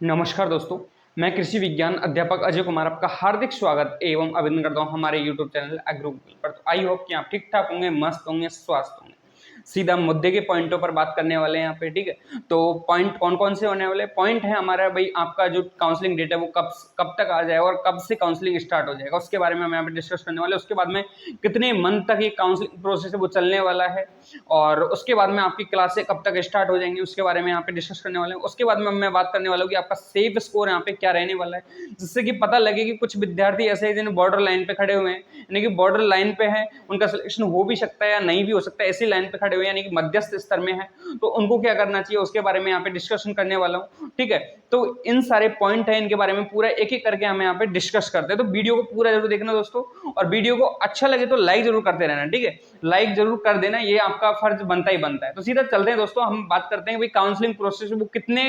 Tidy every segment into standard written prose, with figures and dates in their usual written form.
नमस्कार दोस्तों, मैं कृषि विज्ञान अध्यापक अजय कुमार आपका हार्दिक स्वागत एवं अभिनंदन करता हूं हमारे यूट्यूब चैनल एग्रो गूगल पर। तो आई होप कि आप ठीक ठाक होंगे, मस्त होंगे, स्वस्थ होंगे। सीधा मुद्दे के पॉइंटों पर बात करने वाले हैं यहाँ पे, ठीक है। तो पॉइंट कौन कौन से होने वाले पॉइंट है हमारा भाई, आपका जो काउंसलिंग डेट है वो कब तक आ जाएगा और कब से काउंसलिंग स्टार्ट हो जाएगा, उसके बारे में हम यहाँ पे डिस्कस करने वाले हैं। उसके बाद में कितने मंथ तक ये काउंसलिंग प्रोसेस है वो चलने वाला है, और उसके बाद में आपकी क्लासें कब तक स्टार्ट हो जाएंगी उसके बारे में यहाँ पे डिस्कस करने वाले हैं। उसके बाद में मैं बात करने वाला हूँ कि आपका सेफ स्कोर यहाँ पे क्या रहने वाला है, जिससे कि पता लगे कि कुछ विद्यार्थी ऐसे हैं जिन्हें बॉर्डर लाइन पे खड़े हुए हैं, यानी कि बॉर्डर लाइन पे है, उनका सिलेक्शन हो भी सकता है या नहीं भी हो सकता है, ऐसी लाइन पे खड़े हुए हैं यानी कि मध्यस्थ स्तर में है, तो उनको क्या करना चाहिए उसके बारे में यहाँ पे डिस्कशन करने वाला हूँ, ठीक है। तो इन सारे पॉइंट है, इनके बारे में पूरा एक एक करके हम यहाँ पे डिस्कस करते हैं। तो वीडियो को पूरा जरूर देखना दोस्तों, और वीडियो को अच्छा लगे तो लाइक जरूर करते रहना, ठीक है। लाइक जरूर कर देना, ये आपका फर्ज बनता ही बनता है। तो सीधा चलते हैं दोस्तों, हम बात करते हैं भाई काउंसलिंग प्रोसेस वो कितने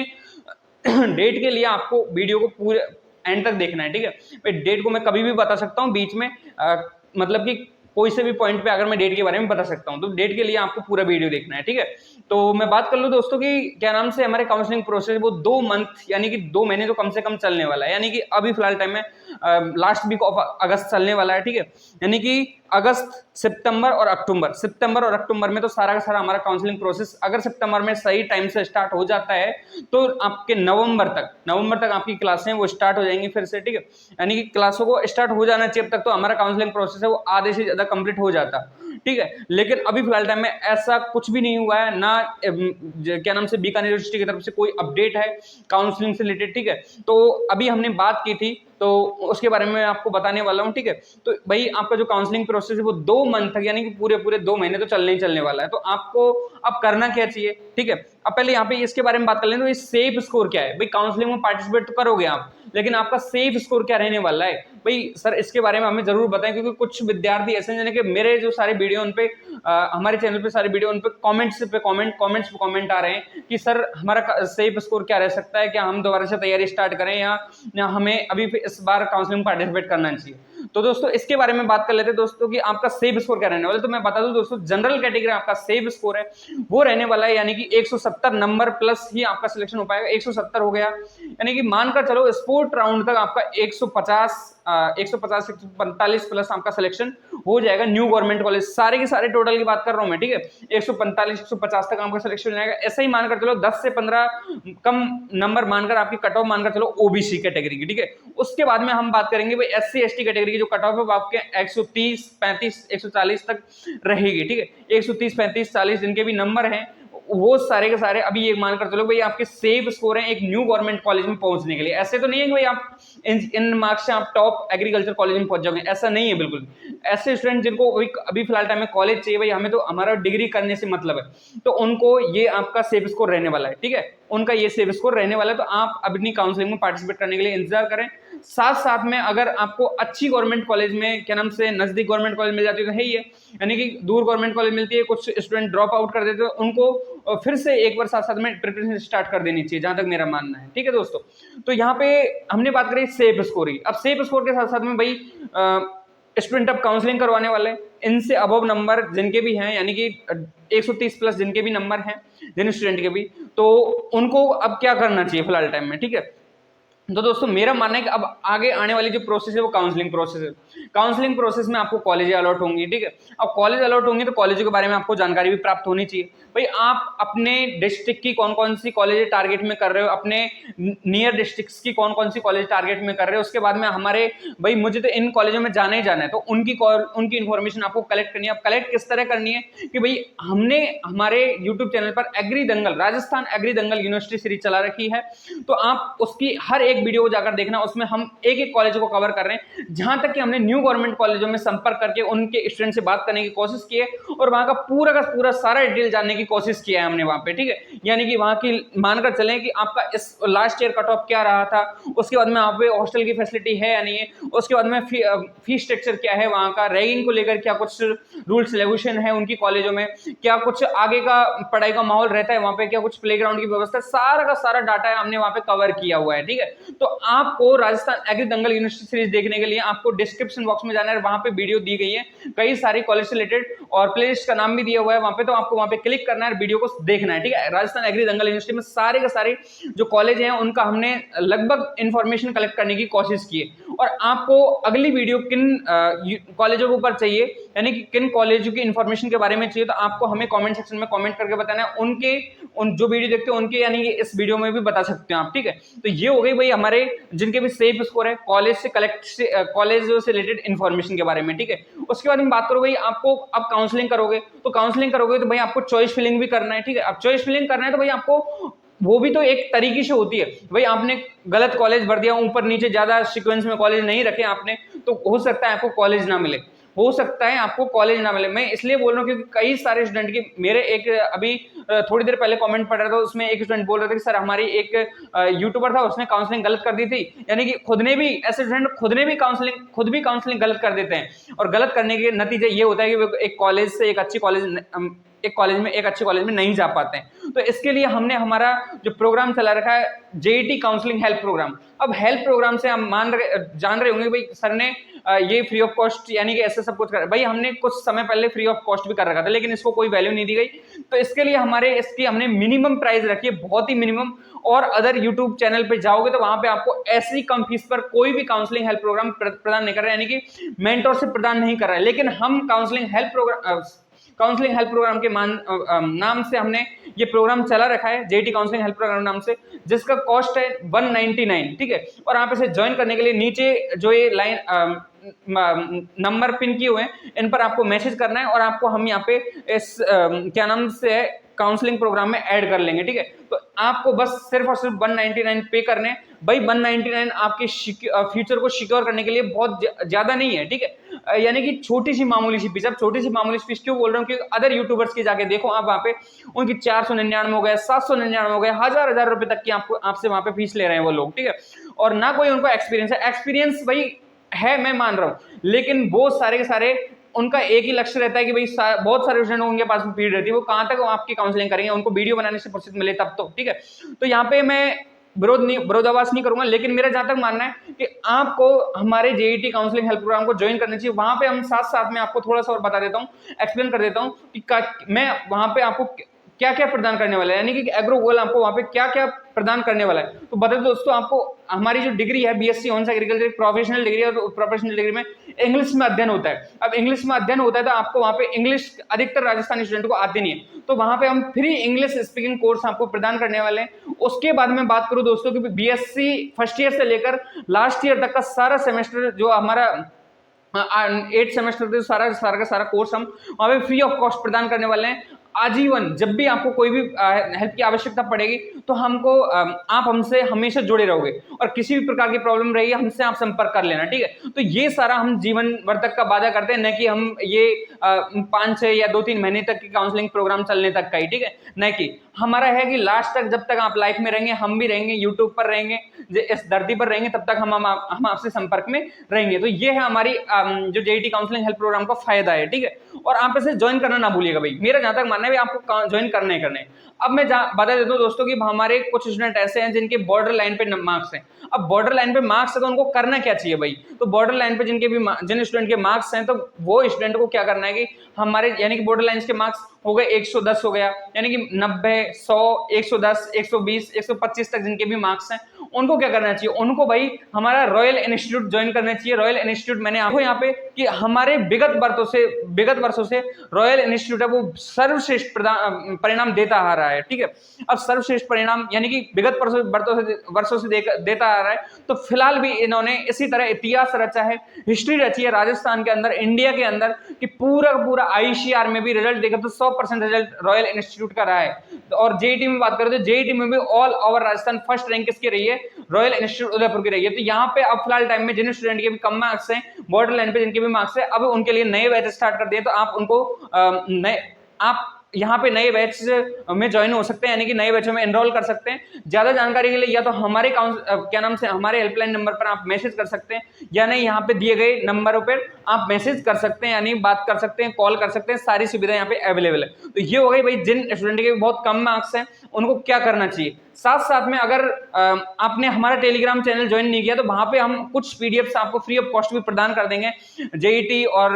डेट के लिए आपको वीडियो को पूरे एंड तक देखना है, ठीक है। भाई डेट को मैं कभी भी बता सकता हूँ बीच में, मतलब कि कोई से भी पॉइंट पे अगर मैं डेट के बारे में बता सकता हूँ, तो डेट के लिए आपको पूरा वीडियो देखना है, ठीक है। तो मैं बात कर लूँ दोस्तों कि क्या नाम से हमारे काउंसलिंग प्रोसेस वो 2 मंथ यानी कि 2 महीने तो कम से कम चलने वाला है, यानी कि अभी फिलहाल टाइम में लास्ट वीक ऑफ अगस्त चलने वाला है, ठीक है। यानी कि अगस्त, सितंबर और अक्टूबर में तो सारा का सारा हमारा काउंसलिंग प्रोसेस अगर सितंबर में सही टाइम से स्टार्ट हो जाता है तो आपके नवंबर तक आपकी क्लासें वो स्टार्ट हो जाएंगी फिर से, ठीक है। यानी कि क्लासों को स्टार्ट हो जाना चाहिए, अब तक तो हमारा काउंसलिंग प्रोसेस है वो आधे से ज्यादा कंप्लीट हो जाता, ठीक है। लेकिन अभी फिलहाल टाइम में ऐसा कुछ भी नहीं हुआ है ना, क्या नाम से बीकानेर यूनिवर्सिटी की तरफ से कोई अपडेट है काउंसलिंग से रिलेटेड, ठीक है। तो अभी हमने बात की थी तो उसके बारे में आपको बताने वाला हूं, ठीक है। तो भाई आपका जो काउंसलिंग प्रोसेस है वो 2 मंथ तक यानी कि पूरे 2 महीने तो चलने ही चलने वाला है। तो आपको अब करना क्या चाहिए, ठीक है। अब पहले यहाँ पे इसके बारे में बात कर लें, तो ये सेफ स्कोर क्या है भाई। काउंसलिंग में पार्टिसिपेट तो करोगे आप, लेकिन आपका सेफ स्कोर क्या रहने वाला है भाई सर, इसके बारे में हमें जरूर बताएं, क्योंकि कुछ विद्यार्थी ऐसे हैं कि मेरे जो सारे वीडियो उन पे हमारे चैनल पे सारे वीडियो उन पे कमेंट्स पे कमेंट आ रहे हैं कि सर हमारा सेफ स्कोर क्या रह सकता है, क्या हम दोबारा से तैयारी स्टार्ट करें या हमें अभी इस बार काउंसलिंग पार्टिसिपेट करना चाहिए। तो दोस्तों इसके बारे में बात कर लेते हैं दोस्तों कि आपका सेफ स्कोर क्या रहने वाला है। तो मैं बता दूं दोस्तों, जनरल कैटेगरी आपका सेफ स्कोर है वो रहने वाला है यानी कि 170 नंबर प्लस ही आपका सिलेक्शन हो पाएगा। 170 हो गया यानी कि मानकर चलो स्पोर्ट राउंड तक आपका 150 145 प्लस आपका सिलेक्शन हो जाएगा न्यू गवर्नमेंट कॉलेज, सारे के सारे टोटल की बात कर रहा हूं मैं, ठीक है। 145 150 तक आपका सिलेक्शन हो जाएगा। ऐसा ही मानकर चलो 10 से 15 कम नंबर मानकर आपकी कट ऑफ मानकर चलो ओबीसी कैटेगरी की, ठीक है। उसके बाद में हम बात करेंगे भाई एससी एसटी कैटेगरी की जो कट ऑफ है वो आपके 130 35 140 तक रहेगी, ठीक है। 130 35 40 जिनके भी नंबर हैं वो सारे के सारे अभी ये मानकर चलो भाई आपके सेफ स्कोर हैं एक न्यू गवर्नमेंट कॉलेज में पहुंचने के लिए। ऐसे तो नहीं है कि भाई आप इन मार्क्स से आप टॉप एग्रीकल्चर कॉलेज में पहुंच जाओगे, ऐसा नहीं है बिल्कुल। ऐसे स्टूडेंट जिनको अभी फिलहाल टाइम में कॉलेज चाहिए भाई, हमें तो हमारा डिग्री करने से मतलब है, तो उनको ये आपका सेफ स्कोर रहने वाला है, ठीक है। उनका ये सेफ स्कोर रहने वाला है, तो आप अपनी काउंसलिंग में पार्टिसिपेट करने के लिए इंतजार करें। साथ साथ में अगर आपको अच्छी गवर्नमेंट कॉलेज में क्या नाम से नजदीक गवर्नमेंट कॉलेज मिल जाती है तो है ही है, यानी कि दूर गवर्नमेंट कॉलेज मिलती है, कुछ स्टूडेंट ड्रॉप आउट कर देते हैं, उनको फिर से एक बार साथ साथ में प्रिपरेशन स्टार्ट कर देनी चाहिए, जहां तक मेरा मानना है, ठीक है दोस्तों। तो यहाँ पे हमने बात करी सेफ स्कोर की। अब सेफ स्कोर के साथ साथ में भाई स्टूडेंट अब काउंसलिंग करवाने वाले इनसे अबव नंबर जिनके भी हैं, यानी कि 130 प्लस जिनके भी नंबर हैं जिन स्टूडेंट के भी, तो उनको अब क्या करना चाहिए फिलहाल टाइम में, ठीक है। तो दोस्तों मेरा मानना है कि अब आगे आने वाली जो प्रोसेस है वो काउंसलिंग प्रोसेस है। काउंसलिंग प्रोसेस में आपको कॉलेज अलॉट होंगी, ठीक है। अब कॉलेज अलॉट होंगी तो कॉलेज के बारे में आपको जानकारी भी प्राप्त होनी चाहिए भाई, आप अपने डिस्ट्रिक्ट की कौन कौन सी कॉलेज टारगेट में कर रहे हो, अपने नियर डिस्ट्रिक्ट्स की कौन कौन सी कॉलेज टारगेट में कर रहे हो। उसके बाद में हमारे भाई मुझे तो इन कॉलेजों में जाना ही जाना है, तो उनकी इंफॉर्मेशन आपको कलेक्ट करनी है। अब कलेक्ट किस तरह करनी है कि भाई हमने हमारे यूट्यूब चैनल पर एग्री दंगल, राजस्थान एग्री दंगल यूनिवर्सिटी सीरीज चला रखी है, तो आप उसकी हर एक वीडियो जाकर देखना, उसमें हम एक एक कॉलेज को कवर कर रहे हैं, जहां तक कि हमने न्यू गवर्नमेंट कॉलेजों में संपर्क करके उनके स्टूडेंट से बात करने की कोशिश की है और वहां का पूरा सारा डिटेल जानने की कोशिश किया है हमने वहां पे, ठीक है। यानी कि वहां की मानकर चलें कि आपका इस लास्ट ईयर कट ऑफ क्या रहा था, उसके बाद में वहां पे हॉस्टल की फैसिलिटी है या नहीं है, उसके बाद में फी स्ट्रक्चर क्या है, वहां का रैगिंग को लेकर क्या कुछ रूल्स रेगुलेशन है उनकी कॉलेजों में, क्या कुछ आगे का पढ़ाई का माहौल रहता है वहां पे, क्या कुछ प्लेग्राउंड की व्यवस्था, सारा का सारा डाटा हमने वहां पे कवर किया हुआ है, ठीक है। तो आपको राजस्थान एग्री दंगल यूनिवर्सिटी सीरीज देखने के लिए आपको डिस्क्रिप्शन बॉक्स में जाना है, वहां पे वीडियो दी गई है कई सारी कॉलेज से रिलेटेड, और प्लेलिस्ट का नाम भी दिया हुआ है वहां पे, तो आपको वहां पे क्लिक करना है, वीडियो को देखना है, ठीक है। राजस्थान एग्री दंगल यूनिवर्सिटी में सारे के सारे जो कॉलेज हैं उनका हमने लगभग इंफॉर्मेशन कलेक्ट करने की कोशिश की है। और आपको अगली वीडियो किन कॉलेजों के ऊपर चाहिए, यानी कि किन कॉलेजों की इंफॉर्मेशन के बारे में चाहिए, तो आपको हमें कमेंट सेक्शन में कमेंट करके बताना है। उन जो वीडियो देखते हैं उनके, यानी कि इस वीडियो में भी बता सकते हैं आप, ठीक है। तो ये हो गई भाई हमारे जिनके भी सेफ स्कोर है कॉलेज से कॉलेज से रिलेटेड इंफॉर्मेशन के बारे में, ठीक है। उसके बाद हम बात करो भाई, आपको अब काउंसलिंग करोगे तो भाई आपको चॉइस फिलिंग भी करना है, ठीक है। अब चॉइस फिलिंग करना है तो भाई आपको वो भी तो एक तरीके से होती है भाई, आपने गलत कॉलेज भर दिया, ऊपर नीचे ज्यादा सीक्वेंस में कॉलेज नहीं रखे आपने, तो हो सकता है आपको कॉलेज ना मिले, मैं इसलिए बोल रहा हूँ क्योंकि कई सारे स्टूडेंट की, मेरे एक अभी थोड़ी देर पहले कमेंट पढ़ रहा था, उसमें एक स्टूडेंट बोल रहे थे कि सर हमारी एक यूट्यूबर था, उसने काउंसलिंग गलत कर दी थी। यानी कि खुद भी काउंसलिंग गलत कर देते हैं, और गलत करने के नतीजे ये होता है कि वो एक कॉलेज से एक अच्छे कॉलेज में नहीं जा पाते हैं। तो इसके लिए हमने हमारा जो प्रोग्राम चला रखा है जेईटी काउंसलिंग हेल्प प्रोग्राम। अब हेल्प प्रोग्राम से हम जान रहे होंगे भाई सर ने ये फ्री ऑफ कॉस्ट, यानी कि ऐसे सब कुछ कर, भाई हमने कुछ समय पहले फ्री ऑफ कॉस्ट भी कर रखा था, लेकिन इसको कोई वैल्यू नहीं दी गई। तो इसके लिए इसकी हमने मिनिमम प्राइस रखी है, बहुत ही मिनिमम। और अदर यूट्यूब चैनल पे जाओगे तो वहां पे आपको ऐसी कम फीस पर कोई भी काउंसलिंग हेल्प प्रोग्राम प्रदान नहीं कर रहा है, यानी कि मेंटरशिप प्रदान नहीं कर रहा है। लेकिन हम काउंसलिंग हेल्प प्रोग्राम के नाम से हमने ये प्रोग्राम चला रखा है, जेईटी काउंसलिंग हेल्प प्रोग्राम नाम से, जिसका कॉस्ट है 199, ठीक है। और आप इसे ज्वाइन करने के लिए नीचे जो ये लाइन नंबर पिन किए हुए हैं इन पर आपको मैसेज करना है, और आपको हम यहाँ पे इस क्या नाम से है काउंसलिंग प्रोग्राम में ऐड कर लेंगे, ठीक है। तो आपको बस सिर्फ और सिर्फ 199 पे करने भाई। 199 आपके फ्यूचर को सिक्योर करने के लिए बहुत ज्यादा नहीं है, ठीक है। यानी कि छोटी सी मामूली सी फीस। अब छोटी सी मामूली फीस क्यों बोल रहा हूँ, क्योंकि अदर यूट्यूबर्स की जाके देखो आप, वहां पे उनकी 499 हो गए, 799 हो गए, हजार रुपए तक की आपसे वहां पे फीस ले रहे हैं वो लोग, ठीक है। और ना कोई उनको एक्सपीरियंस भाई है, मैं मान रहा हूं, लेकिन वो सारे के सारे उनका एक ही लक्ष्य रहता है कि भाई बहुत सारे स्टूडेंट उनके पास में भीड़ रहती है, वो कहां तक आपकी काउंसलिंग करेंगे, उनको वीडियो बनाने से फुर्सत मिले तब तो, ठीक है। तो यहाँ पे मैं विरोधाभास नहीं करूंगा, लेकिन मेरा जहां तक मानना है कि आपको हमारे जेईटी काउंसलिंग हेल्प प्रोग्राम को ज्वाइन करना चाहिए। वहां पे हम साथ में आपको थोड़ा सा और बता देता हूँ, एक्सप्लेन कर देता हूँ कि मैं वहां पे आपको क्या क्या प्रदान करने वाला है, यानी कि एग्रोगोल आपको वहां पे क्या क्या प्रदान करने वाला है। तो बता दो दोस्तों, आपको हमारी जो डिग्री है BSc honours agriculture, professional degree है, तो प्रोफेशनल डिग्री में इंग्लिश में अध्ययन होता है। अब इंग्लिश में अध्ययन होता है तो आपको वहां पे इंग्लिश अधिकतर राजस्थानी स्टूडेंट को आती नहीं है, तो वहां पे हम फ्री इंग्लिश स्पीकिंग कोर्स आपको प्रदान करने वाले हैं। उसके बाद में बात करूं दोस्तों कि बीएससी फर्स्ट ईयर से लेकर लास्ट ईयर तक का सारा सेमेस्टर जो हमारा 8 सेमेस्टर का सारा कोर्स हम वहां पे फ्री ऑफ कॉस्ट प्रदान करने वाले हैं आजीवन। जब भी आपको कोई भी हेल्प की आवश्यकता पड़ेगी तो आप हमसे हमेशा जुड़े रहोगे, और किसी भी प्रकार की प्रॉब्लम रहेगी हमसे आप संपर्क कर लेना, ठीक है। तो ये सारा हम जीवन भर तक का वादा करते हैं, न कि हम ये 5-6 या 2-3 महीने तक की काउंसलिंग प्रोग्राम चलने तक का ही, ठीक है। न कि हमारा है कि लास्ट तक, जब तक आप लाइफ में रहेंगे, हम भी रहेंगे, यूट्यूब पर रहेंगे, इस धरती पर रहेंगे, तब तक हम आपसे संपर्क में रहेंगे। तो ये है हमारी जो जेईटी काउंसलिंग हेल्प प्रोग्राम का फायदा है, ठीक है। और आप इसे ज्वाइन करना ना भूलिएगा भाई, मेरा जहां तक मानना है आपको ज्वाइन करने ही करने। अब मैं बता देता हूँ दोस्तों कि हमारे कुछ स्टूडेंट ऐसे हैं जिनके बॉर्डर लाइन पे मार्क्स हैं। अब बॉर्डर लाइन पे मार्क्स है तो उनको करना क्या चाहिए भाई, तो बॉर्डर लाइन पे जिन स्टूडेंट के मार्क्स हैं, तो वो स्टूडेंट को क्या करना है कि हमारे, यानी कि बॉर्डर लाइन के मार्क्स हो गए 110 हो गया, यानी कि 90, 100, 110, 120, 125 तक जिनके भी मार्क्स हैं, उनको क्या करना चाहिए, उनको भाई हमारा रॉयल इंस्टीट्यूट ज्वाइन करना चाहिए। रॉयल इंस्टीट्यूट, मैंने आपको यहाँ पे कि हमारे विगत वर्षों से रॉयल इंस्टीट्यूट है वो सर्वश्रेष्ठ परिणाम देता आ रहा है, ठीक है। अब सर्वश्रेष्ठ परिणाम यानी कि विगत वर्षों से देता आ रहा है, तो फिलहाल भी इन्होंने इसी तरह इतिहास रचा है, हिस्ट्री रची है राजस्थान के अंदर, इंडिया के अंदर, कि पूरा आईसीआर में भी रिजल्ट देखा तो 100% रिजल्ट रॉयल इंस्टीट्यूट का रहा है। और जेईटी में बात करें तो जेईटी में भी all over Rajasthan first rank किसकी रही है, रॉयल इंस्टीट्यूट उदयपुर की रही है। तो यहाँ पे अब फिलहाल टाइम में जिन स्टूडेंट के भी कम मार्क्स हैं, बॉर्डर लाइन पे जिनके भी मार्क्स है, अब उनके लिए नए बैच स्टार्ट कर दिए, तो आप उनको आप यहाँ पे नए बैच में ज्वाइन हो सकते हैं, यानी कि नए बैचों में एनरोल कर सकते हैं। ज्यादा जानकारी के लिए या तो हमारे क्या नाम से हमारे हेल्पलाइन नंबर पर आप मैसेज कर सकते हैं, या नहीं यहाँ पे दिए गए नंबरों पर आप मैसेज कर सकते हैं, यानी बात कर सकते हैं, कॉल कर सकते हैं। सारी सुविधा यहाँ पे अवेलेबल है। तो ये हो गई भाई जिन स्टूडेंट के बहुत कम मार्क्स हैं उनको क्या करना चाहिए। साथ साथ में अगर आपने हमारा टेलीग्राम चैनल ज्वाइन नहीं किया तो वहां पे हम कुछ पीडीएफ आपको फ्री ऑफ कॉस्ट भी प्रदान कर देंगे, जेईटी और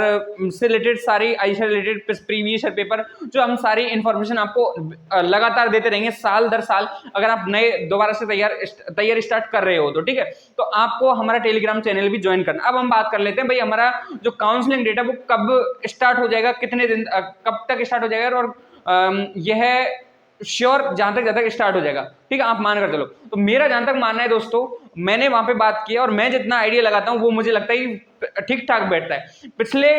से रिलेटेड सारी आई से रिलेटेड प्रीवियस पेपर, जो हम सारी इंफॉर्मेशन आपको लगातार देते रहेंगे साल दर साल। अगर आप नए दोबारा से तैयारी स्टार्ट कर रहे हो तो ठीक है, तो आपको हमारा टेलीग्राम चैनल भी ज्वाइन करना। अब हम बात कर लेते हैं भाई हमारा जो काउंसलिंग डेटा वो कब स्टार्ट हो जाएगा, कितने दिन कब तक स्टार्ट हो जाएगा, और यह श्योर जहां तक स्टार्ट हो जाएगा, ठीक है, आप मान कर चलो। तो मेरा जहां तक मानना है दोस्तों, मैंने वहां पे बात किया और मैं जितना आइडिया लगाता हूं वो मुझे लगता है ठीक ठाक बैठता है। पिछले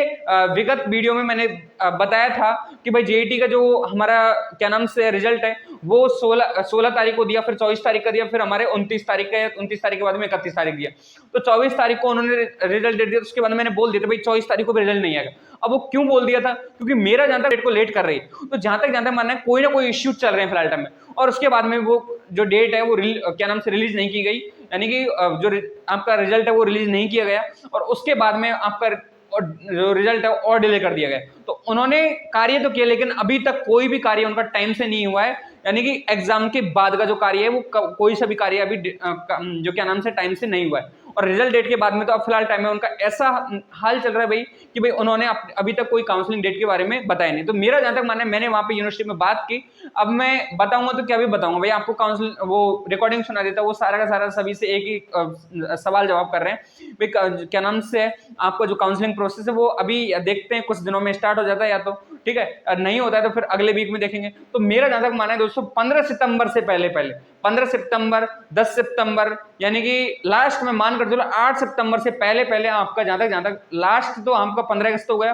विगत वीडियो में मैंने बताया था कि भाई जेईटी का जो हमारा क्या नाम से रिजल्ट है वो 16 तारीख को दिया, फिर 24 तारीख का दिया, फिर हमारे 29 तारीख का, 29 तारीख के बाद में 31 तारीख दिया। तो 24 तारीख को उन्होंने रिजल्ट दे दिया, तो उसके बाद मैंने बोल दिया था भाई 24 तारीख को भी रिजल्ट नहीं आएगा। अब वो क्यों बोल दिया था, क्योंकि मेरा जहां तक डेट को लेट कर रही है, तो जहां तक मानना है कोई ना कोई इश्यू चल रहे हैं फिलहाल टाइम में, और उसके बाद में वो जो डेट है वो क्या नाम से रिलीज नहीं की गई, यानी कि जो आपका रिजल्ट है वो रिलीज नहीं किया गया, और उसके बाद में आपका जो रिजल्ट है और डिले कर दिया गया। तो उन्होंने कार्य तो किया लेकिन अभी तक कोई भी कार्य उनका टाइम से नहीं हुआ है, यानी कि एग्जाम के बाद का जो कार्य है वो कोई सा भी कार्य अभी जो क्या नाम से टाइम से नहीं हुआ है। और रिजल्ट डेट के बाद में तो अब फिलहाल टाइम में उनका ऐसा हाल चल रहा है भाई कि भाई उन्होंने अभी तक कोई काउंसलिंग डेट के बारे में बताया नहीं। तो मेरा जहां तक मानना है, मैंने वहां पे यूनिवर्सिटी में बात की, अब मैं बताऊंगा तो क्या भी बताऊंगा भाई, आपको काउंसिल वो रिकॉर्डिंग सुना देता, वो सारा का सारा सभी से एक ही सवाल जवाब कर रहे हैं भाई क्या नाम से आपका जो काउंसलिंग प्रोसेस है वो अभी देखते हैं कुछ दिनों में स्टार्ट हो जाता है, या तो ठीक है नहीं होता है तो फिर अगले वीक में देखेंगे। तो मेरा जहां तक मानना है दोस्तों 15 सितंबर से पहले 15 सितंबर 10 सितंबर, यानी कि लास्ट में मान कर चलो 8 सितंबर से पहले आपका जहां तक लास्ट तो आपका 15 अगस्त हो गया,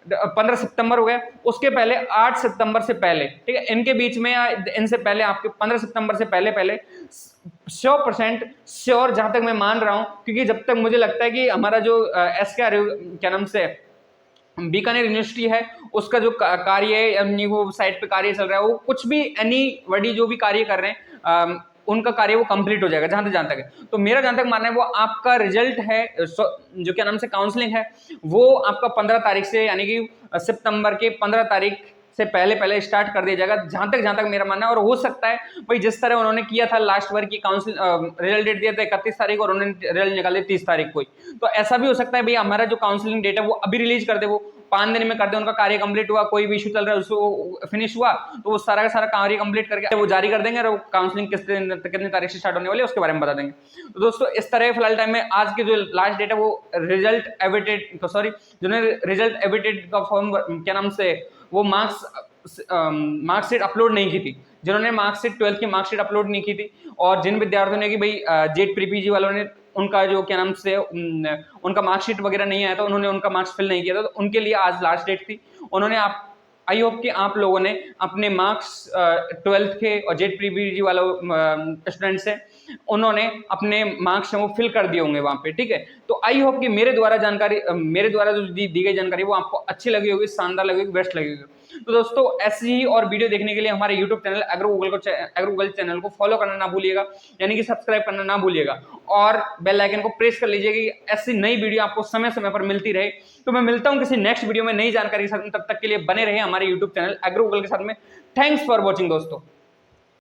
15 सितंबर हो गया, उसके पहले 8 सितंबर से पहले, ठीक है, इनके बीच में या इनसे पहले आपके 15 सितंबर से पहले 100% श्योर जहां तक मैं मान रहा हूं, क्योंकि जब तक मुझे लगता है कि हमारा जो SKR क्या नाम से बीकानेर यूनिवर्सिटी है उसका जो कार्य है, यानी वो साइट पे कार्य चल रहा है, वो कुछ भी एनी बड़ी जो भी कार्य कर रहे हैं उनका कार्य वो कंप्लीट हो जाएगा जहां तक है। तो मेरा जहां तक मानना है वो आपका रिजल्ट है जो क्या नाम से काउंसलिंग है वो आपका 15 तारीख से, यानी कि सितंबर के 15 तारीख से पहले स्टार्ट कर दिया जाएगा, जहां तक मेरा मानना है। और हो सकता है भाई जिस तरह उन्होंने किया था लास्ट बार की काउंसिल रिजल्ट डेट दिया था 31 तारीख और उन्होंने रिजल्ट निकाले 30 तारीख को ही, तो ऐसा भी हो सकता है भाई हमारा जो काउंसलिंग डेट है वो अभी रिलीज कर दे, वो 5 दिन में कर दे, उनका कार्य कंप्लीट हुआ, कोई भी इशू चल रहा है उसको फिनिश हुआ तो वो सारा का सारा कार्य कंप्लीट करके वो जारी कर देंगे, और काउंसलिंग कितनी तारीख से स्टार्ट होने वाली है उसके बारे में बता देंगे। तो दोस्तों इस तरह फिलहाल टाइम में आज की जो लास्ट डेट है वो रिजल्ट एविटेड जिन्होंने रिजल्ट एविटेड का फॉर्म क्या नाम से वो मार्कशीट अपलोड नहीं की थी, जिन्होंने मार्कशीट 12th की मार्कशीट अपलोड नहीं की थी, और जिन विद्यार्थियों ने कि भाई जेट प्रीपीजी वालों ने उनका जो क्या नाम से उनका मार्कशीट वगैरह नहीं आया था, उन्होंने उनका मार्क्स फिल नहीं किया था, तो उनके लिए आज लास्ट डेट थी। उन्होंने आई होप कि आप लोगों ने अपने मार्क्स 12th के और जेट प्रीपीजी वालों स्टूडेंट्स हैं उन्होंने अपने मार्क्स वो फिल कर दिए होंगे वहां पे, ठीक है। तो आई होप कि मेरे द्वारा जो दी गई जानकारी वो आपको अच्छी लगी होगी, शानदार लगी होगी, बेस्ट लगी होगी। तो दोस्तों ऐसी ही और वीडियो देखने के लिए हमारे YouTube channel agro Google channel को फॉलो करना ना भूलिएगा, यानी कि सब्सक्राइब करना ना भूलिएगा, और बेल आइकन को प्रेस कर लीजिएगा कि ऐसी नई वीडियो आपको समय समय पर मिलती रहे। तो मैं मिलता हूं किसी नेक्स्ट वीडियो में नई जानकारी के साथ, तब तक के लिए बने रहे हमारे YouTube चैनल एग्रो गूगल के साथ में। थैंक्स फॉर वॉचिंग दोस्तों।